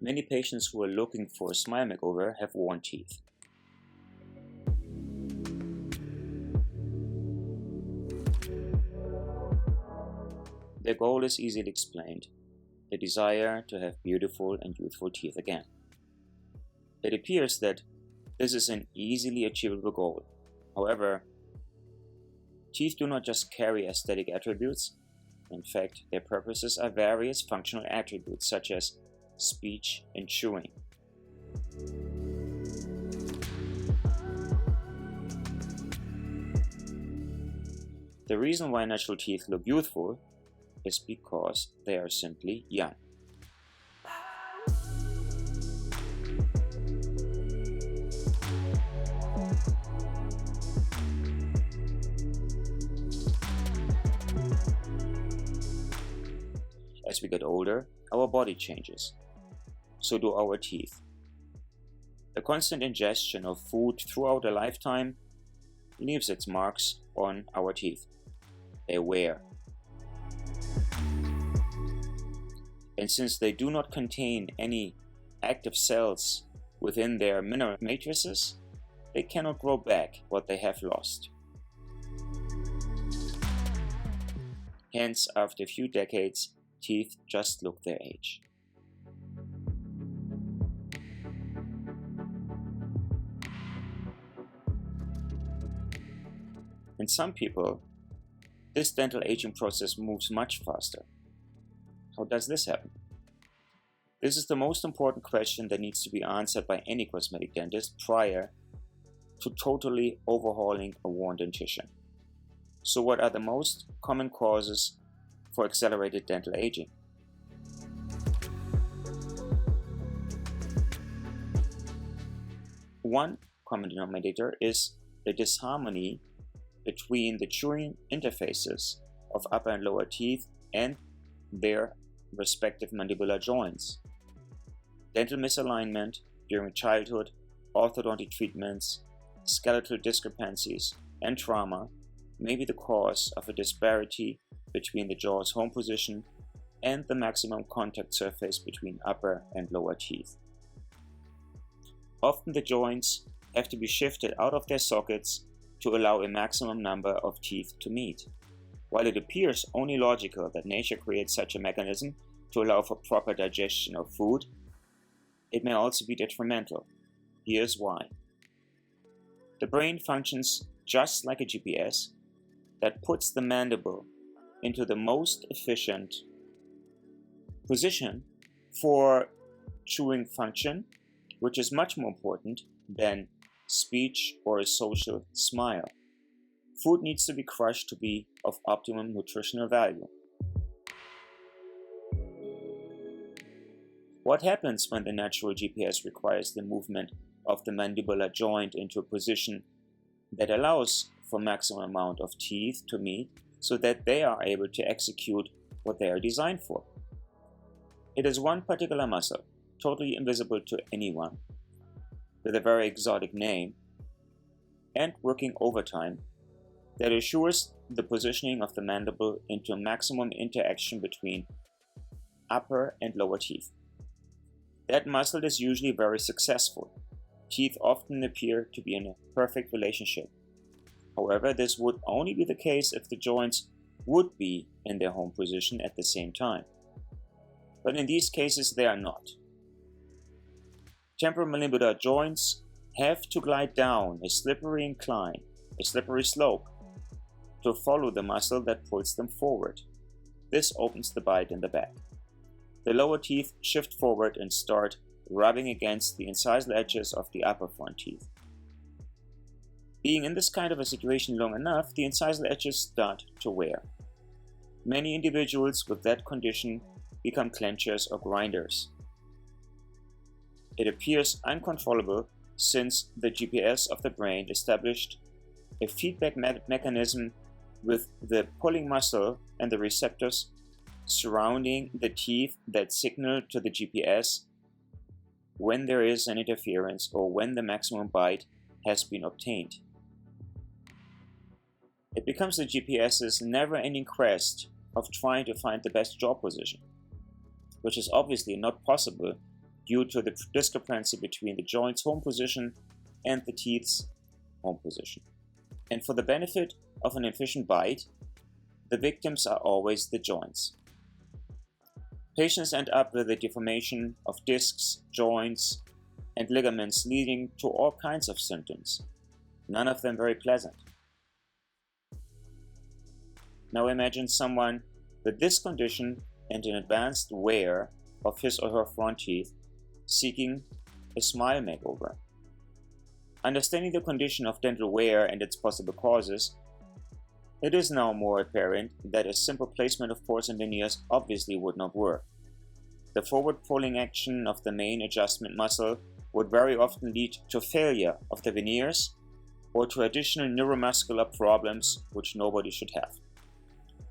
Many patients who are looking for a smile makeover have worn teeth. Their goal is easily explained: the desire to have beautiful and youthful teeth again. It appears that this is an easily achievable goal. However, teeth do not just carry aesthetic attributes. In fact, their purposes are various functional attributes such as speech and chewing. The reason why natural teeth look youthful is because they are simply young. As we get older, our body changes. So do our teeth. The constant ingestion of food throughout a lifetime leaves its marks on our teeth. They wear. And since they do not contain any active cells within their mineral matrices, they cannot grow back what they have lost. Hence, after a few decades, teeth just look their age. In some people, this dental aging process moves much faster. How does this happen? This is the most important question that needs to be answered by any cosmetic dentist prior to totally overhauling a worn dentition. So what are the most common causes for accelerated dental aging? One common denominator is the disharmony between the chewing interfaces of upper and lower teeth and their respective mandibular joints. Dental misalignment during childhood, orthodontic treatments, skeletal discrepancies, and trauma may be the cause of a disparity between the jaw's home position and the maximum contact surface between upper and lower teeth. Often the joints have to be shifted out of their sockets to allow a maximum number of teeth to meet. While it appears only logical that nature creates such a mechanism to allow for proper digestion of food, it may also be detrimental. Here's why. The brain functions just like a GPS that puts the mandible into the most efficient position for chewing function, which is much more important than speech or a social smile. Food needs to be crushed to be of optimum nutritional value. What happens when the natural GPS requires the movement of the mandibular joint into a position that allows for maximum amount of teeth to meet so that they are able to execute what they are designed for? It is one particular muscle, totally invisible to anyone, with a very exotic name, and working overtime, that assures the positioning of the mandible into maximum interaction between upper and lower teeth. That muscle is usually very successful. Teeth often appear to be in a perfect relationship. However, this would only be the case if the joints would be in their home position at the same time. But in these cases, they are not. Temporomandibular joints have to glide down a slippery incline, a slippery slope, to follow the muscle that pulls them forward. This opens the bite in the back. The lower teeth shift forward and start rubbing against the incisal edges of the upper front teeth. Being in this kind of a situation long enough, the incisal edges start to wear. Many individuals with that condition become clenchers or grinders. It appears uncontrollable since the GPS of the brain established a feedback mechanism with the pulling muscle and the receptors surrounding the teeth that signal to the GPS when there is an interference or when the maximum bite has been obtained. It becomes the GPS's never-ending quest of trying to find the best jaw position, which is obviously not possible due to the discrepancy between the joint's home position and the teeth's home position. And for the benefit of an efficient bite, the victims are always the joints. Patients end up with a deformation of discs, joints, and ligaments, leading to all kinds of symptoms, none of them very pleasant. Now imagine someone with this condition and an advanced wear of his or her front teeth seeking a smile makeover. Understanding the condition of dental wear and its possible causes, it is now more apparent that a simple placement of porcelain veneers obviously would not work. The forward pulling action of the main adjustment muscle would very often lead to failure of the veneers or to additional neuromuscular problems which nobody should have.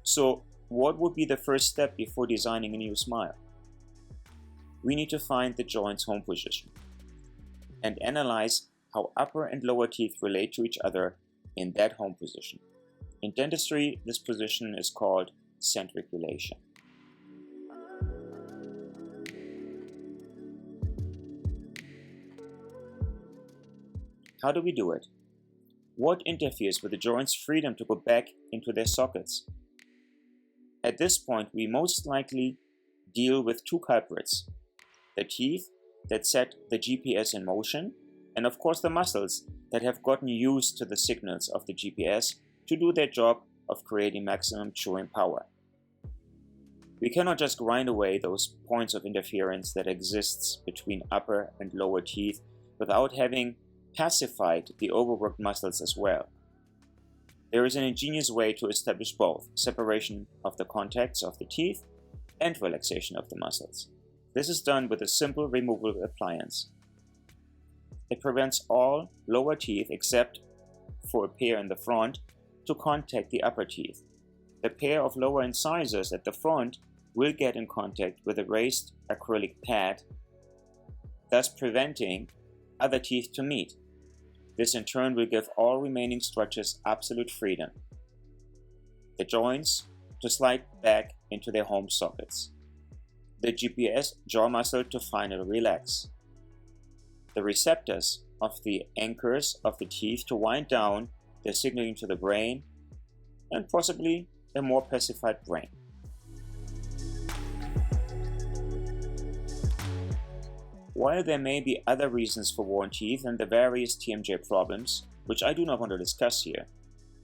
So, what would be the first step before designing a new smile? We need to find the joint's home position and analyze how upper and lower teeth relate to each other in that home position. In dentistry, this position is called centric relation. How do we do it? What interferes with the joint's freedom to go back into their sockets? At this point, we most likely deal with two culprits: the teeth that set the GPS in motion, and of course the muscles that have gotten used to the signals of the GPS to do their job of creating maximum chewing power. We cannot just grind away those points of interference that exists between upper and lower teeth without having pacified the overworked muscles as well. There is an ingenious way to establish both separation of the contacts of the teeth and relaxation of the muscles. This is done with a simple removable appliance. It prevents all lower teeth, except for a pair in the front, to contact the upper teeth. The pair of lower incisors at the front will get in contact with a raised acrylic pad, thus preventing other teeth to meet. This in turn will give all remaining structures absolute freedom. The joints to slide back into their home sockets. The GPS jaw muscle to finally relax. The receptors of the anchors of the teeth to wind down their signaling to the brain, and possibly a more pacified brain. While there may be other reasons for worn teeth and the various TMJ problems, which I do not want to discuss here,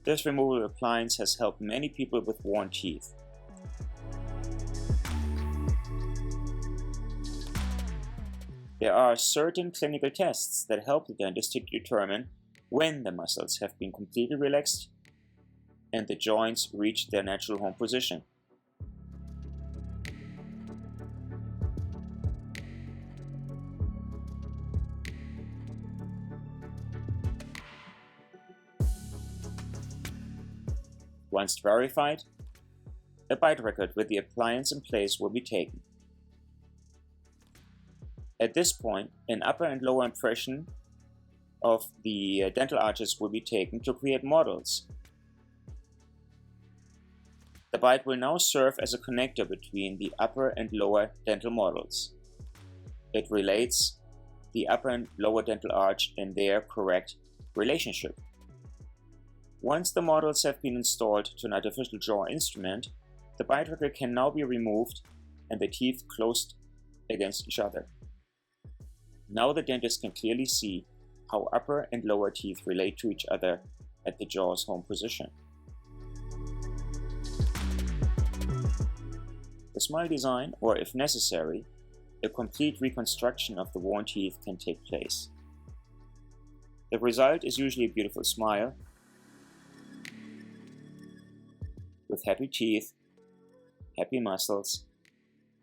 this removable appliance has helped many people with worn teeth. There are certain clinical tests that help the dentist to determine when the muscles have been completely relaxed and the joints reach their natural home position. Once verified, a bite record with the appliance in place will be taken. At this point, an upper and lower impression of the dental arches will be taken to create models. The bite will now serve as a connector between the upper and lower dental models. It relates the upper and lower dental arch in their correct relationship. Once the models have been installed to an artificial jaw instrument, the bite record can now be removed and the teeth closed against each other. Now the dentist can clearly see how upper and lower teeth relate to each other at the jaw's home position. The smile design, or if necessary, a complete reconstruction of the worn teeth can take place. The result is usually a beautiful smile with happy teeth, happy muscles,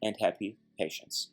and happy patients.